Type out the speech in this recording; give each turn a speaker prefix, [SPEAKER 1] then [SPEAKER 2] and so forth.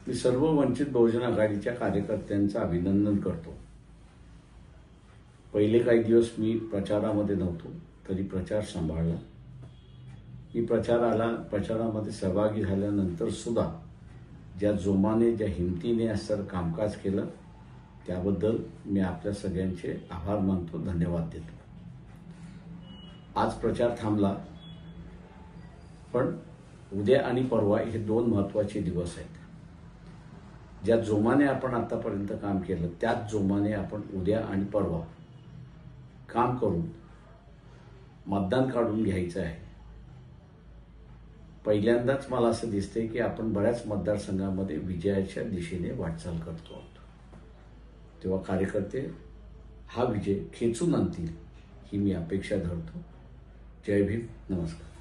[SPEAKER 1] मी सर्व वंचित बहुजन आघाडीच्या कार्यकर्त्यांचं अभिनंदन करतो। पहिले काही दिवस मी प्रचारामध्ये नव्हतो, तरी प्रचार सांभाळला। मी प्रचारामध्ये सहभागी झाल्यानंतर सुद्धा ज्या जोमाने, ज्या हिमतीने असं कामकाज केलं, त्याबद्दल मी आपल्या सगळ्यांचे आभार मानतो, धन्यवाद देतो। आज प्रचार थांबला, पण उद्या आणि परवा हे दोन महत्त्वाचे दिवस आहेत। ज्या जोमाने आपण आतापर्यंत काम केलं, त्याच जोमाने आपण उद्या आणि परवा काम करून मतदान काढून घ्यायचं आहे। पहिल्यांदाच मला असं दिसतंय की आपण बऱ्याच मतदारसंघामध्ये विजयाच्या दिशेने वाटचाल करतो आहोत। तेव्हा कार्यकर्ते हा विजय खेचून आणतील ही मी अपेक्षा धरतो। जय भीम, नमस्कार।